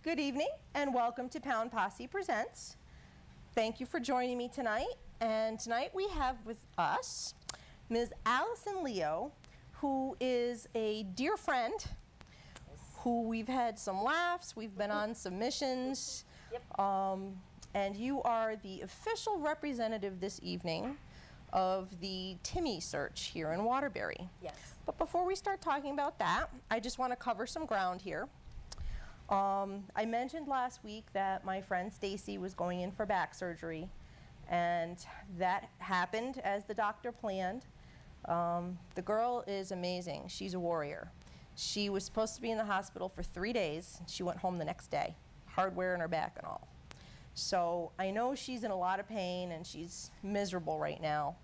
Good evening and welcome to Posse Presents. Thank you for joining me tonight. And tonight we have with us Ms. Allison Leo, who is a dear friend who we've had some laughs, we've been on some missions. And you are the official representative this evening of the Timmy search here in Waterbury. Yes. But before we start talking about that, I just want to cover some ground here. I mentioned last week that my friend Stacy was going in for back surgery, and that happened as the doctor planned. The girl is amazing. She's a warrior. She was supposed to be in the hospital for 3 days. She went home the next day, hardware in her back and all. So I know she's in a lot of pain and she's miserable right now,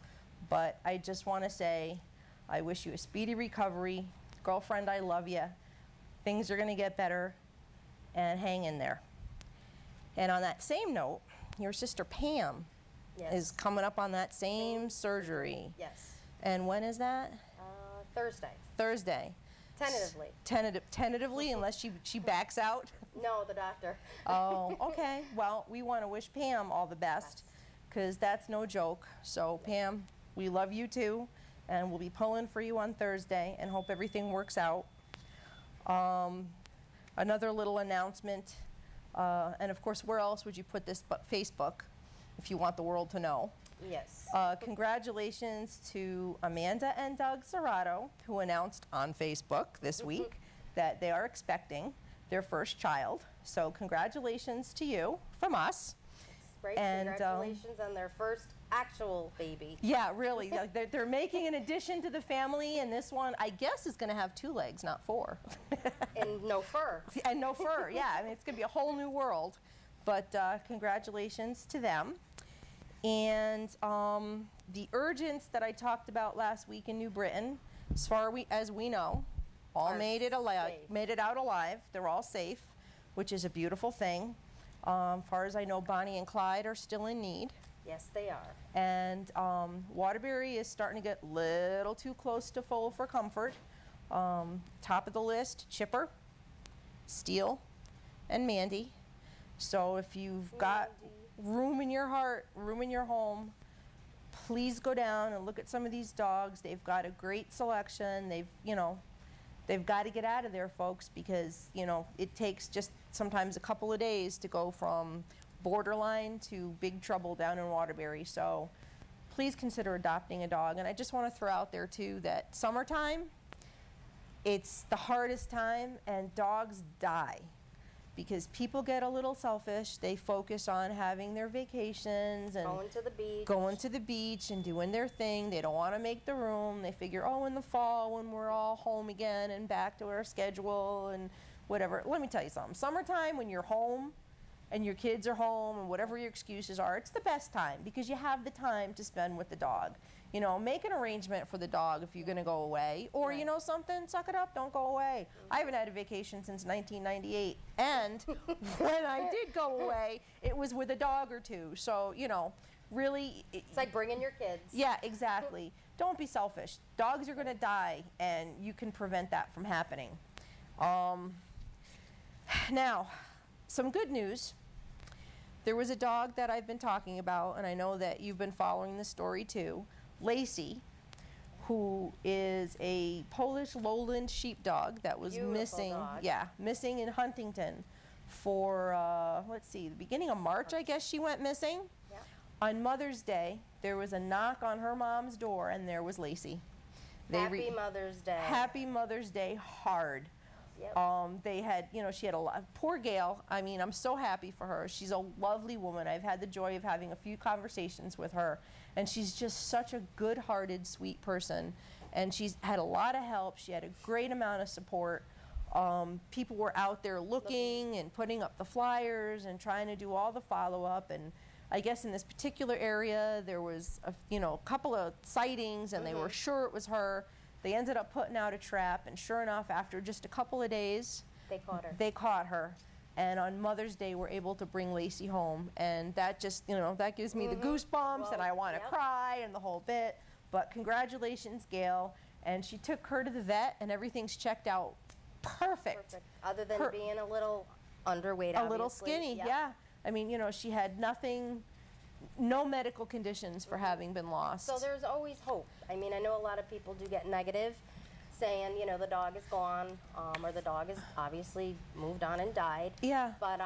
but I just want to say I wish you a speedy recovery. Girlfriend, I love you. Things are going to get better, and hang in there. And on that same note, your sister Pam is coming up on that same surgery. Yes. And when is that? Thursday. Thursday. Tentatively. Tentatively, unless she backs out? No, the doctor. Oh, okay. Well, we want to wish Pam all the best, because that's no joke. So, Pam, we love you too, and we'll be pulling for you on Thursday and hope everything works out. Another little announcement, and of course, where else would you put this but Facebook if you want the world to know? Yes. Congratulations to Amanda and Doug Serrato, who announced on Facebook this week that they are expecting their first child. So congratulations to you from us. That's right. And congratulations on their first actual baby. Yeah, really. They're making an addition to the family, and this one, I guess, is going to have 2 legs, not 4. And no fur. And no fur, yeah. I mean, it's going to be a whole new world. But congratulations to them. And the urgents that I talked about last week in New Britain, as far as we know, all made it out alive. They're all safe, which is a beautiful thing. As far as I know, Bonnie and Clyde are still in need. Yes, they are. And Waterbury is starting to get a little too close to full for comfort. Top of the list, Chipper, Steele, and Mandy. So if you've got room in your heart, room in your home, please go down and look at some of these dogs. They've got a great selection. They've got to get out of there, folks, because, it takes just sometimes a couple of days to go from borderline to big trouble down in Waterbury. So please consider adopting a dog. And I just want to throw out there, too, that summertime, it's the hardest time, and dogs die. Because people get a little selfish. They focus on having their vacations and going to the beach and doing their thing. They don't want to make the room. They figure, oh, in the fall when we're all home again and back to our schedule and whatever. Let me tell you something. Summertime, when you're home and your kids are home and whatever your excuses are, it's the best time because you have the time to spend with the dog. Make an arrangement for the dog if you're going to go away. Or, something, suck it up, don't go away. I haven't had a vacation since 1998. And when I did go away, it was with a dog or 2. So, really. It's like bringing your kids. Yeah, exactly. Don't be selfish. Dogs are going to die, and you can prevent that from happening. Now, some good news. There was a dog that I've been talking about, and I know that you've been following the story too. Lacey, who is a Polish lowland sheepdog that was missing in Huntington for, let's see, the beginning of March, I guess she went missing. Yeah. On Mother's Day, there was a knock on her mom's door, and there was Lacey. Happy Mother's Day. Happy Mother's Day hard. Yep. They had, she had a lot. Poor Gail, I mean, I'm so happy for her. She's a lovely woman. I've had the joy of having a few conversations with her, and she's just such a good-hearted, sweet person. And she's had a lot of help. She had a great amount of support. People were out there looking and putting up the flyers and trying to do all the follow-up. And I guess in this particular area, there was a couple of sightings, and they were sure it was her. They ended up putting out a trap, and sure enough, after just a couple of days, they caught her. And on Mother's Day, we're able to bring Lacey home. And that just, that gives me the goosebumps, and I want to cry and the whole bit. But congratulations, Gail. And she took her to the vet, and everything's checked out perfect. Other than being a little underweight, a little obviously. skinny, Yep. yeah. I mean, you know, she had nothing, no medical conditions for having been lost. So there's always hope. I mean, I know a lot of people do get negative, saying, you know, the dog is gone, or the dog is obviously moved on and died. Yeah. But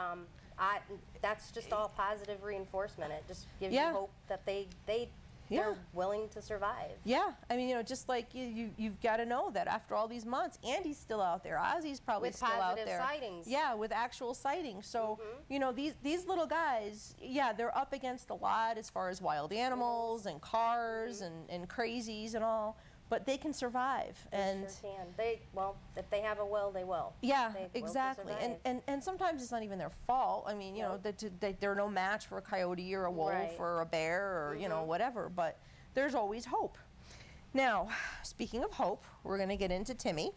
that's just all positive reinforcement. It just gives Yeah. you hope that they're willing to survive. Yeah, I mean, you know, just like you've got to know that after all these months, Andy's still out there. Ozzy's probably With still out positive there. sightings. Yeah, with actual sightings. So, you know, these little guys, yeah, they're up against a lot as far as wild animals and cars and crazies and all, but they can survive. They sure can. Well, if they have a will, they will. Yeah, They will exactly. survive. And sometimes it's not even their fault. I mean, you know, they're no match for a coyote or a wolf Right. or a bear or, you know, whatever, but there's always hope. Now, speaking of hope, we're going to get into Timmy.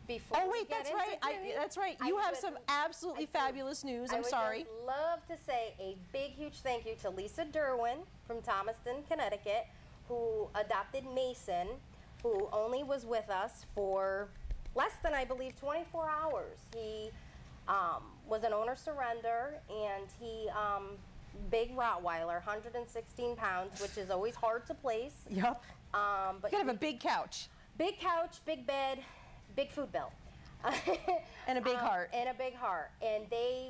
Before Oh, we wait, get that's into right. Timmy, That's right. I You have would- some absolutely I do. fabulous news. I'm sorry. I would just love to say a big, huge thank you to Lisa Derwin from Thomaston, Connecticut, who adopted Mason, who only was with us for less than, I believe, 24 hours. He was an owner surrender, and he, big Rottweiler, 116 pounds, which is always hard to place. Yep. But You have a big couch. big couch, big bed, big food bill. And a big heart. And a big heart. And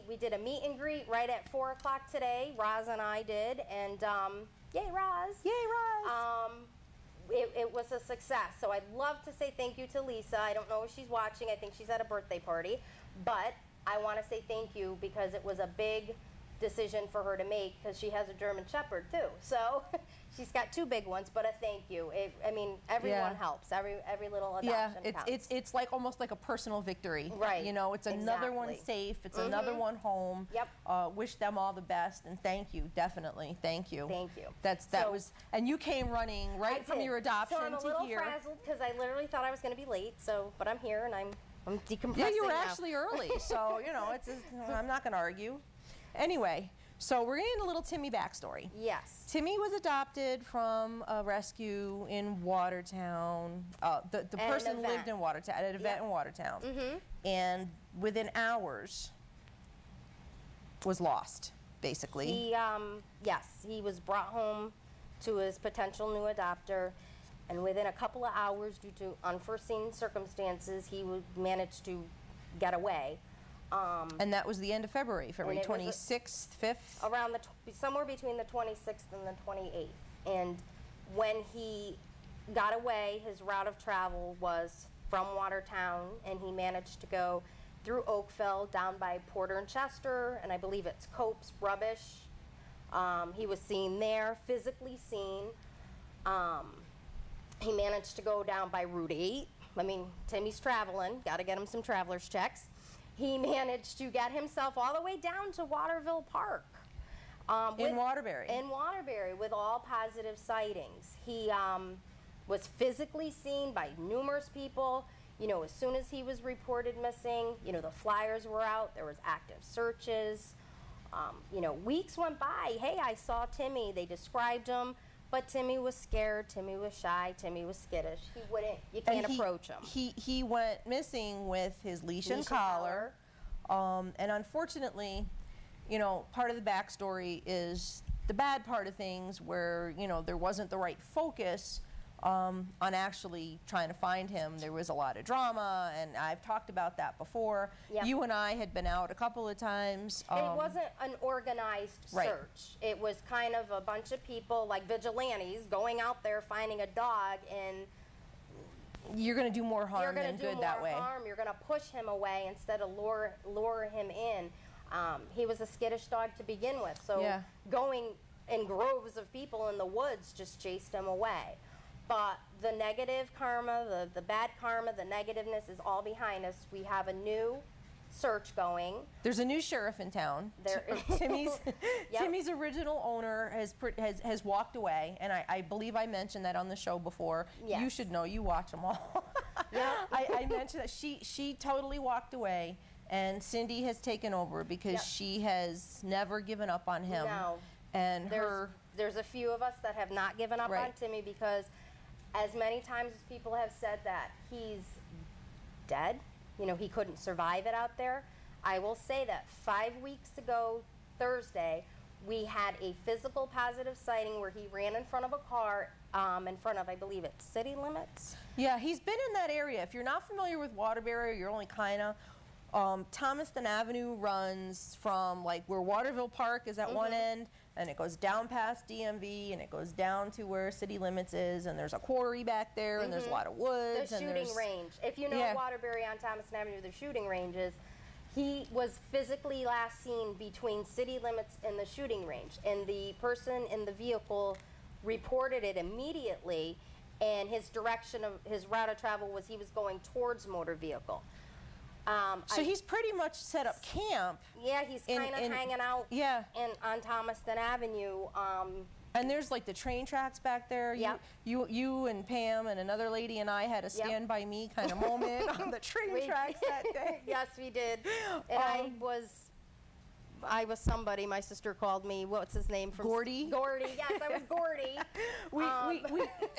we did a meet and greet right at 4 o'clock today. Roz and I did. And yay, Roz. Yay, Roz. It was a success. So I'd love to say thank you to Lisa. I don't know if she's watching. I think she's at a birthday party. But I want to say thank you because it was a big decision for her to make because she has a German Shepherd too. So she's got two big ones, but a thank you. I mean, everyone helps. Every little adoption counts. It's like almost like a personal victory. Right. You know, it's another one Exactly. safe. It's another one home. Yep. Wish them all the best and thank you, definitely. Thank you. Thank you. And you came running right from your adoption so I'm a to little here. frazzled because I literally thought I was going to be late. But I'm here and I'm decompressing. Yeah, you were now. actually early, so you know I'm not going to argue. Anyway, so we're getting a little Timmy backstory. Yes. Timmy was adopted from a rescue in Watertown. The At person an lived event. in Watertown, at an event in Watertown, and within hours was lost, basically. He was brought home to his potential new adopter, and within a couple of hours, due to unforeseen circumstances, he managed to get away. And that was the end of February And it was 26th, 5th? Around somewhere between the 26th and the 28th. And when he got away, his route of travel was from Watertown, and he managed to go through Oakville, down by Porter and Chester, and I believe it's Cope's Rubbish. He was seen there, physically seen. He managed to go down by Route 8. I mean, Timmy's traveling, got to get him some traveler's checks. He managed to get himself all the way down to Waterville Park. In Waterbury. In Waterbury, with all positive sightings. He was physically seen by numerous people. You know, as soon as he was reported missing, you know, the flyers were out. There was active searches. You know, weeks went by. Hey, I saw Timmy. They described him. But Timmy was scared, Timmy was shy, Timmy was skittish. You can't approach him. He went missing with his leash and collar. And unfortunately, you know, part of the backstory is the bad part of things where, you know, there wasn't the right focus on actually trying to find him. There was a lot of drama, and I've talked about that before. Yep. You and I had been out a couple of times. And it wasn't an organized Right. search. It was kind of a bunch of people, like vigilantes, going out there finding a dog, and you're going to do more harm you're going than to do good more that way. harm. You're going to push him away instead of lure him in. He was a skittish dog to begin with, so Yeah. going in groves of people in the woods just chased him away. But the negative karma, the bad karma, the negativeness is all behind us. We have a new search going. There's a new sheriff in town. Timmy's Timmy's original owner has walked away, and I believe I mentioned that on the show before. Yes. You should know. You watch them all. Yeah. I mentioned that she totally walked away, and Cindy has taken over because Yep. she has never given up on him. No. And There's a few of us that have not given up on Right. Timmy because as many times as people have said that he's dead, you know, he couldn't survive it out there, I will say that 5 weeks ago, Thursday, we had a physical positive sighting where he ran in front of a car in front of, I believe it's city limits. Yeah, he's been in that area. If you're not familiar with Waterbury, you're only kind of, Thomaston Avenue runs from like where Waterville Park is at one end, and it goes down past DMV, and it goes down to where city limits is, and there's a quarry back there, and there's a lot of woods. The shooting range. If you know Waterbury on Thomaston Avenue, the shooting range is, he was physically last seen between city limits and the shooting range, and the person in the vehicle reported it immediately, and his direction of his route of travel was he was going towards motor vehicle. So he's pretty much set up camp. Yeah, he's kind of hanging out on Thomaston Avenue. And there's like the train tracks back there. Yep. You and Pam and another lady and I had a stand by me kind of moment on the train tracks that day. Yes, we did. And I was somebody. My sister called me. What's his name? From Gordy. Gordy. Yes, I was Gordy. We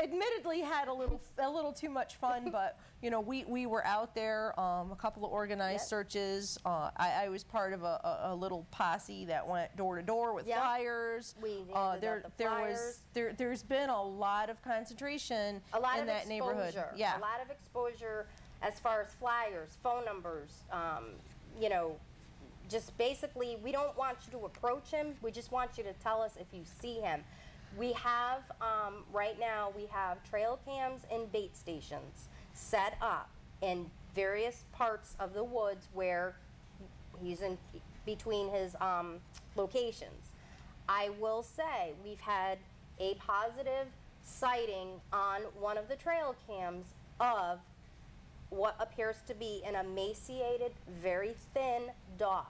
admittedly had a little too much fun, but you know we were out there. A couple of organized searches. I was part of a little posse that went door to door with flyers. There's been a lot of concentration in that neighborhood. Yeah, a lot of exposure as far as flyers, phone numbers. You know. Just basically, we don't want you to approach him. We just want you to tell us if you see him. We have, right now, we have trail cams and bait stations set up in various parts of the woods where he's in between his locations. I will say we've had a positive sighting on one of the trail cams of what appears to be an emaciated, very thin dog.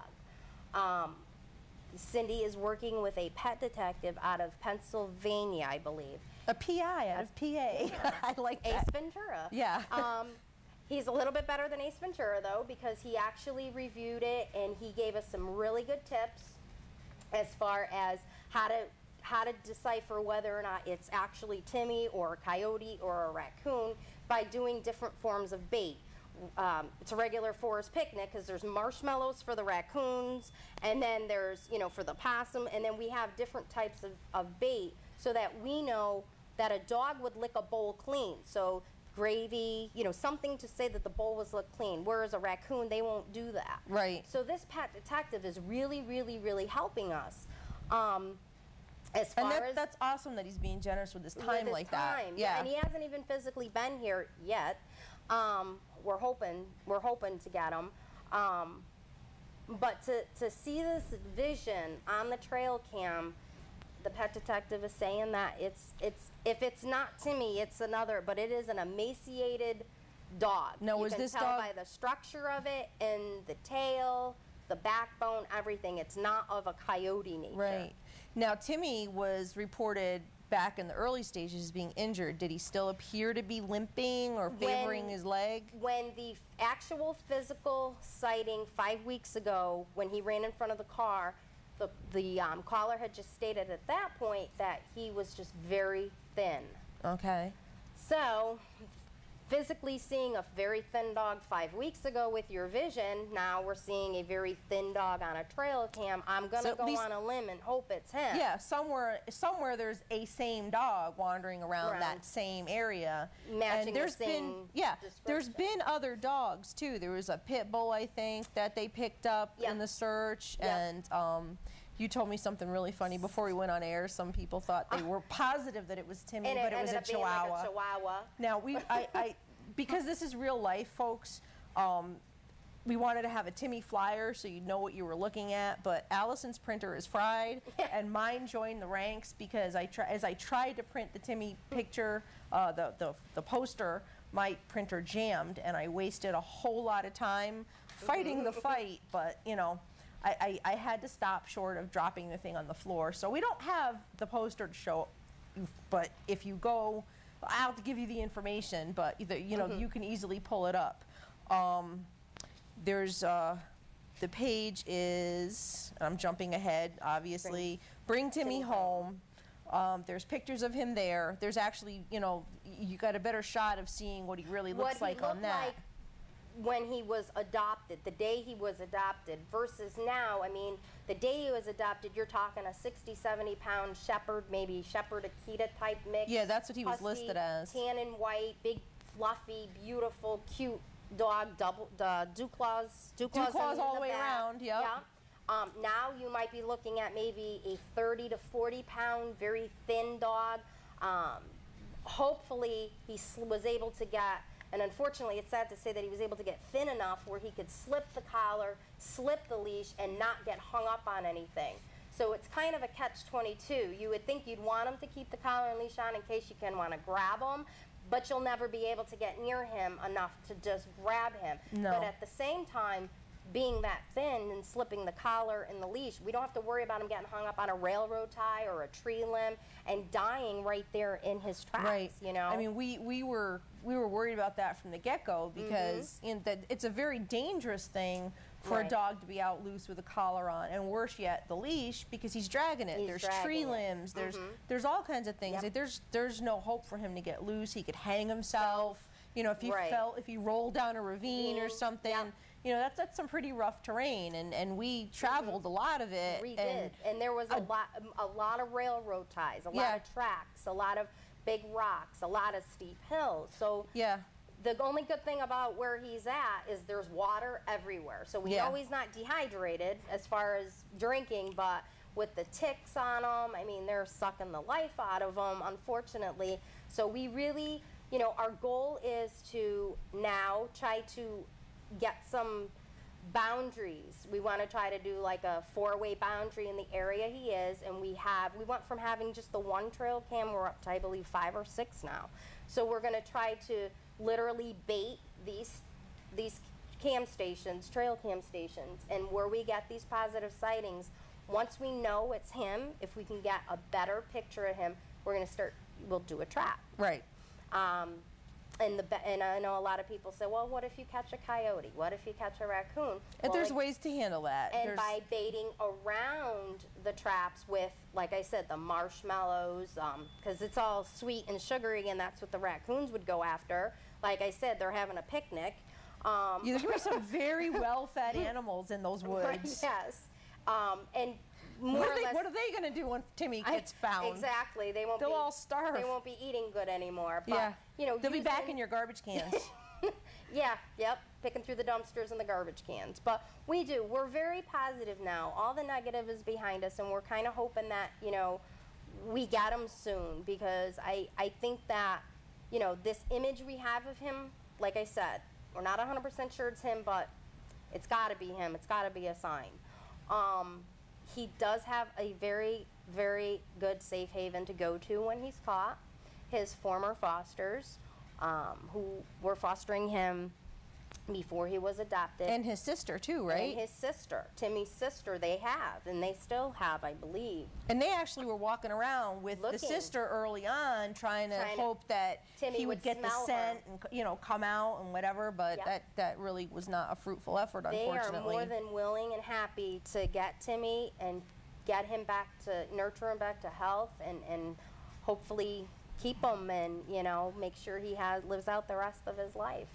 Cindy is working with a pet detective out of Pennsylvania, I believe. A PI out of PA. Yeah. I like that. Ace Ventura. Yeah. He's a little bit better than Ace Ventura, though, because he actually reviewed it and he gave us some really good tips as far as how to decipher whether or not it's actually Timmy or a coyote or a raccoon by doing different forms of bait. It's a regular forest picnic because there's marshmallows for the raccoons, and then there's, you know, for the possum, and then we have different types of bait so that we know that a dog would lick a bowl clean. So gravy, you know, something to say that the bowl was licked clean, whereas a raccoon, they won't do that. Right. So this pet detective is really, really, really helping us. As far as that's awesome that he's being generous with his time like that. Yeah, and he hasn't even physically been here yet. We're hoping to get him. But to see this vision on the trail cam, the pet detective is saying that if it's not Timmy, it's another, but it is an emaciated dog. No, you can tell by the structure of it and the tail, the backbone, everything. It's not of a coyote nature. Right. Now, Timmy was reported back in the early stages as being injured. Did he still appear to be limping or favoring his leg? When the actual physical sighting 5 weeks ago, when he ran in front of the car, the caller had just stated at that point that he was just very thin. Okay. So, physically seeing a very thin dog 5 weeks ago with your vision, now we're seeing a very thin dog on a trail cam. I'm going to go on a limb and hope it's him. Yeah, somewhere there's a same dog wandering around that same area. Matching and there's the same there's been other dogs too. There was a pit bull, I think, that they picked up in the search. And you told me something really funny before we went on air. Some people thought they were positive that it was Timmy, but it was a Chihuahua. Like a Chihuahua. Now, because this is real life, folks, we wanted to have a Timmy flyer so you'd know what you were looking at, but Allison's printer is fried, and mine joined the ranks because as I tried to print the Timmy picture, the poster, my printer jammed, and I wasted a whole lot of time fighting the fight, but, you know, I had to stop short of dropping the thing on the floor. So we don't have the poster to show, but if you go, I'll have to give you the information, but you know, you can easily pull it up. There's the page is, I'm jumping ahead, obviously. Bring Timmy home. There's pictures of him there. There's actually, you know, you got a better shot of seeing what he really looks like on that. when he was adopted, the day he was adopted, versus now, I mean, the day he was adopted, you're talking a 60, 70 pound shepherd, maybe shepherd Akita type mix. Yeah, that's what he was Husky, listed as. Tan and white, big, fluffy, beautiful, cute dog, Duclaws all the way around, yep. Yeah. Now you might be looking at maybe a 30 to 40 pound, very thin dog. Hopefully he was able to get, and unfortunately it's sad to say that he was able to get thin enough where he could slip the collar, slip the leash, and not get hung up on anything. So it's kind of a catch-22. You would think you'd want him to keep the collar and leash on in case you can want to grab him, but you'll never be able to get near him enough to just grab him. No. But at the same time, being that thin and slipping the collar and the leash, we don't have to worry about him getting hung up on a railroad tie or a tree limb and dying right there in his tracks. Right. You know. I mean, we were worried about that from the get-go because it's a very dangerous thing for a dog to be out loose with a collar on, and worse yet, the leash, because he's dragging it. There's tree limbs. There's all kinds of things. Yep. Like, there's no hope for him to get loose. He could hang himself. You know, if he if he rolled down a ravine or something. Yep. You know, that's some pretty rough terrain, and we traveled a lot of it. We did, and there was a lot of railroad ties, a lot of tracks, a lot of big rocks, a lot of steep hills. So yeah. The only good thing about where he's at is there's water everywhere. So we know he's not dehydrated as far as drinking, but with the ticks on him, I mean, they're sucking the life out of him, unfortunately. So we really, you know, our goal is to now try to get some boundaries. We want to try to do like a 4-way boundary in the area he is, and we went from having just the one trail cam, we're up to I believe 5 or 6 now. So we're going to try to literally bait these cam stations, trail cam stations, and where we get these positive sightings, once we know it's him, if we can get a better picture of him, we'll do a trap. Right. And I know a lot of people say, well, what if you catch a coyote? What if you catch a raccoon? And there's ways to handle that. And by baiting around the traps with, like I said, the marshmallows, because it's all sweet and sugary, and that's what the raccoons would go after. Like I said, they're having a picnic. There's going to be some very well-fed animals in those woods. Yes. And what are they going to do when Timmy gets found? Exactly. They'll all starve. They won't be eating good anymore. But, you know, they'll be back in your garbage cans. Yep, picking through the dumpsters and the garbage cans. But we're very positive now. All the negative is behind us, and we're kind of hoping that, you know, we get him soon, because I think that, you know, this image we have of him, like I said, we're not 100% sure it's him, but it's got to be him. It's got to be a sign. He does have a very, very good safe haven to go to when he's caught. His former fosters, who were fostering him before he was adopted. And his sister too, right? And his sister, Timmy's sister, they have, and they still have, I believe. And they actually were walking around with the sister early on, trying to hope that Timmy he would get the scent and, you know, come out and whatever, but that really was not a fruitful effort, unfortunately. They are more than willing and happy to get Timmy and get him back to, nurture him back to health, and hopefully keep him and, you know, make sure he lives out the rest of his life.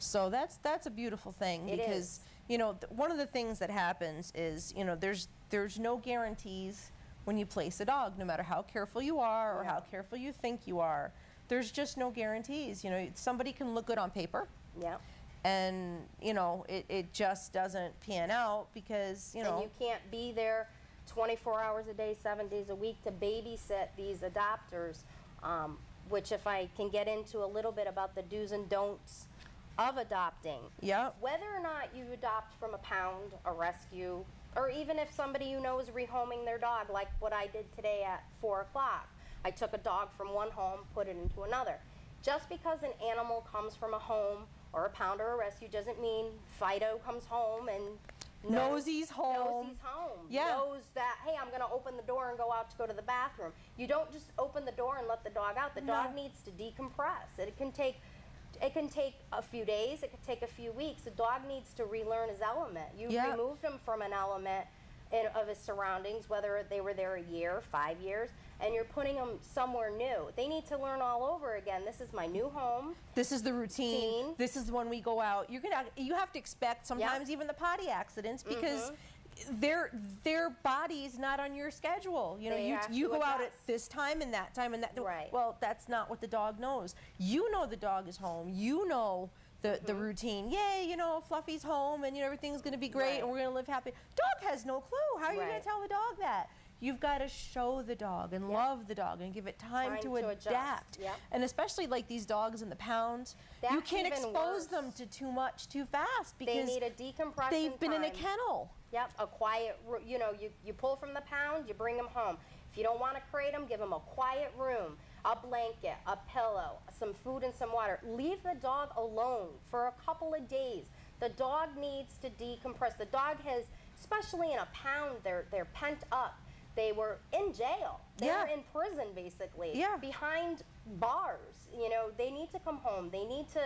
So that's a beautiful thing, because you know, one of the things that happens is, you know, there's no guarantees when you place a dog, no matter how careful you are or how careful you think you are. There's just no guarantees. You know, somebody can look good on paper. Yeah. And, you know, it just doesn't pan out because, you know. And you can't be there 24 hours a day, 7 days a week to babysit these adopters, which if I can get into a little bit about the do's and don'ts of adopting. Yeah. Whether or not you adopt from a pound, a rescue, or even if somebody you know is rehoming their dog, like what I did today at 4 o'clock. I took a dog from one home, put it into another. Just because an animal comes from a home or a pound or a rescue doesn't mean Fido comes home and knows he's home. Knows he's home. Yeah. Knows that, hey, I'm going to open the door and go out to go to the bathroom. You don't just open the door and let the dog out. The dog needs to decompress. It can take a few days. It could take a few weeks. The dog needs to relearn his element. You removed him from an element of his surroundings, whether they were there a year, 5 years, and you're putting them somewhere new. They need to learn all over again. This is my new home. This is the routine. This is when we go out. You have to expect sometimes even the potty accidents, because their body's not on your schedule. You know, you go out at this time and that time and that. Right. Well, that's not what the dog knows. You know the dog is home. You know the routine. Yay, you know, Fluffy's home and, you know, everything's going to be great and we're going to live happy. Dog has no clue. How are you going to tell the dog that? You've got to show the dog and love the dog and give it time to adapt. And especially like these dogs in the pound, you can't expose them to too much too fast, because they need a decompression they've been in a kennel. Yep, a quiet, you know, you pull from the pound, you bring them home. If you don't want to crate them, give them a quiet room, a blanket, a pillow, some food and some water. Leave the dog alone for a couple of days. The dog needs to decompress. The dog has, especially in a pound, they're pent up. They were in jail. They were in prison, basically, behind bars. You know, they need to come home. They need to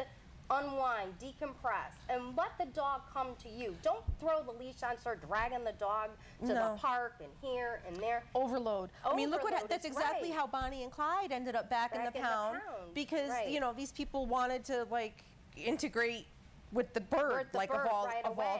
unwind, decompress, and let the dog come to you. Don't throw the leash on, start dragging the dog to the park and here and there. Overload. I mean, look what that's exactly how Bonnie and Clyde ended up back in the pound, because you know, these people wanted to like integrate with the bird, like of all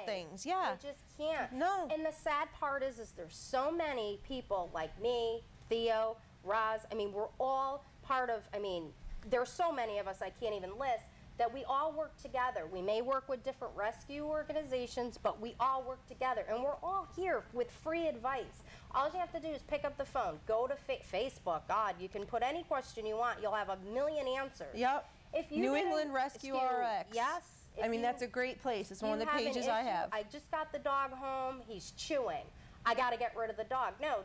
things. Yeah. You just can't. No. And the sad part is there's so many people like me, Theo, Roz. I mean, we're all part of, I mean, there's so many of us I can't even list, that we all work together. We may work with different rescue organizations, but we all work together, and we're all here with free advice. All you have to do is pick up the phone, go to Facebook. God, you can put any question you want. You'll have a million answers. Yep. If you New England Rescue RX. Yes. I mean, that's a great place. It's one of the pages I have. I just got the dog home. He's chewing. I got to get rid of the dog. No,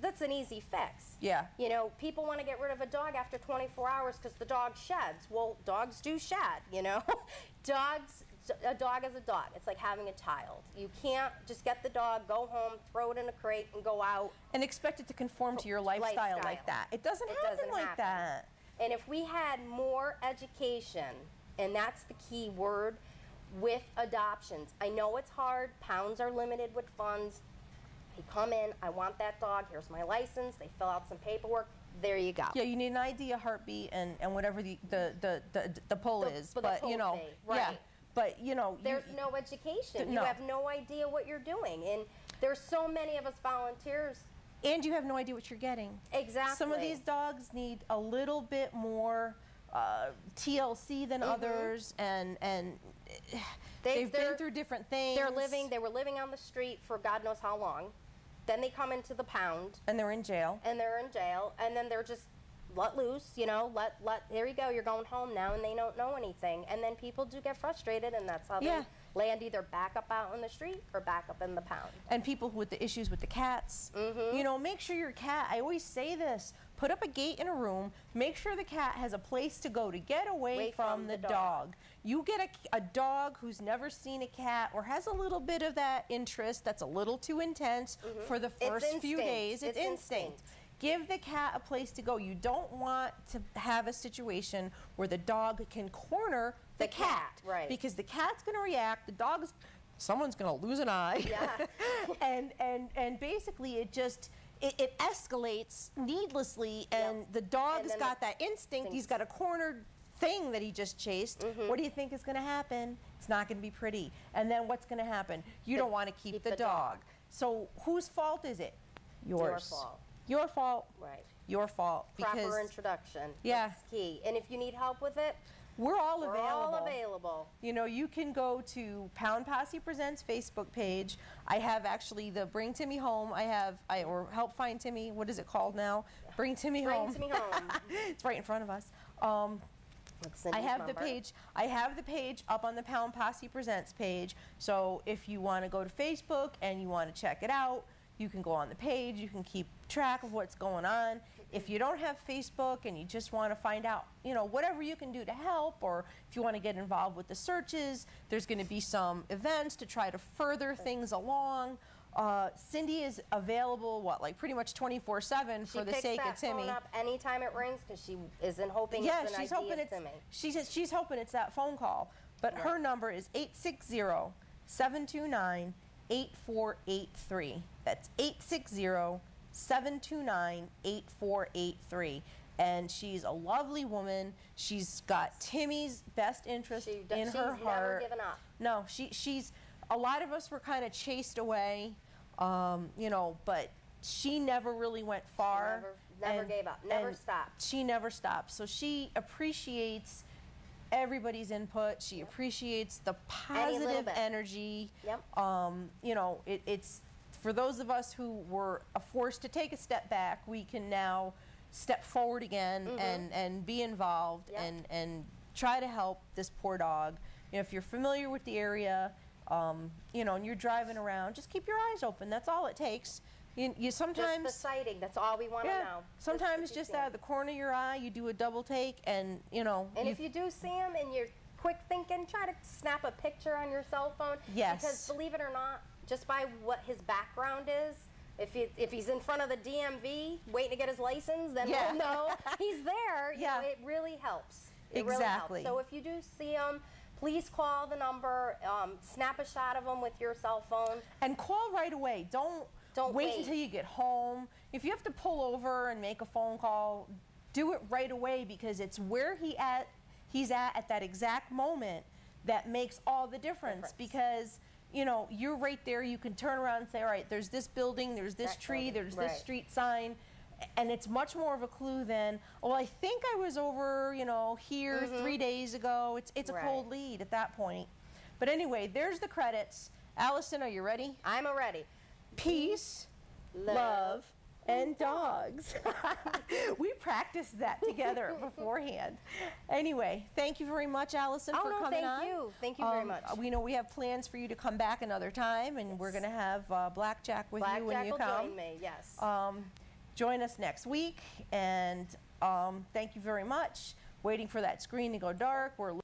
that's an easy fix. Yeah. You know, people want to get rid of a dog after 24 hours because the dog sheds. Well, dogs do shed, you know. A dog is a dog. It's like having a child. You can't just get the dog, go home, throw it in a crate, and go out. And expect it to conform to your lifestyle like that. It doesn't happen like that. And if we had more education, and that's the key word, with adoptions. I know it's hard. Pounds are limited with funds. They come in, I want that dog, here's my license, they fill out some paperwork, there you go. Yeah, you need an ID, a heartbeat, and whatever the pull is. But you know, but you know, there's no education. You have no idea what you're doing, and there's so many of us volunteers. And you have no idea what you're getting. Exactly. Some of these dogs need a little bit more TLC than others, and they've been through different things. They were living on the street for God knows how long. Then they come into the pound. And they're in jail. And then they're just let loose, you know, there you go, you're going home now, and they don't know anything. And then people do get frustrated, and that's how they land either back up out on the street or back up in the pound. And people with the issues with the cats, you know, make sure your cat, I always say this, put up a gate in a room, make sure the cat has a place to go to get away from the dog. You get a dog who's never seen a cat or has a little bit of that interest that's a little too intense for the first few days. It's instinct. Give the cat a place to go. You don't want to have a situation where the dog can corner the cat. Right. Because the cat's going to react, someone's going to lose an eye. Yeah. and basically it just, it escalates needlessly, and the dog's got that instinct. He's got a cornered thing that he just chased. What do you think is going to happen? It's not going to be pretty. And then what's going to happen? You don't want to keep the dog. So whose fault is it? Yours. Your fault. Your fault. Right. Your fault. Proper introduction. Yeah. That's key. And if you need help with it, we're all available. You know, you can go to Pound Posse Presents Facebook page. I have actually the Bring Timmy Home. Or Help Find Timmy. What is it called now? Bring Timmy Home. Bring Timmy Home. It's right in front of us. I have the page. I have the page up on the Pound Posse Presents page. So if you want to go to Facebook and you want to check it out, you can go on the page. You can keep track of what's going on. If you don't have Facebook and you just want to find out, you know, whatever you can do to help, or if you want to get involved with the searches, there's going to be some events to try to further things along. Cindy is available, like pretty much 24/7 for the sake of Timmy. She picks that phone up anytime it rings because she isn't hoping it's an idea of Timmy. She's hoping it's that phone call. But her number is 860-729-8255. 860-729-8483. That's 860-729-8483. And she's a lovely woman. She's got Timmy's best interest in her heart. She's never given up. No, she's, a lot of us were kind of chased away, you know, but she never really went far. She never gave up, never stopped. She never stopped. So she appreciates everybody's input. She appreciates the positive energy. Yep. You know, it's, for those of us who were forced to take a step back, we can now step forward again and be involved and try to help this poor dog. You know, if you're familiar with the area, you know, and you're driving around, just keep your eyes open. That's all it takes. You sometimes just the sighting. That's all we want to know. Sometimes just out of the corner of your eye, you do a double take, and you know. And if you do see him and you're quick thinking, try to snap a picture on your cell phone. Yes. Because believe it or not, just by what his background is, if he's in front of the DMV waiting to get his license, then we'll know he's there. You know, it really helps. It really helps. So if you do see him, please call the number, snap a shot of him with your cell phone. And call right away. Don't wait until you get home. If you have to pull over and make a phone call, do it right away, because it's where he's at that exact moment that makes all the difference. Because you know, you're right there, you can turn around and say, all right, there's this building, there's this tree, there's this street sign, and it's much more of a clue than, oh, I think I was over, you know, here 3 days ago. It's a cold lead at that point. But anyway, there's the credits. Allison, are you ready? I'm ready. Peace, love, and dogs. We practiced that together beforehand. Anyway, thank you very much, Allison, for coming on. Thank you. Thank you very much. We know we have plans for you to come back another time, and we're going to have Blackjack with you when you come. Blackjack will join me, yes. Join us next week, and thank you very much. Waiting for that screen to go dark. We're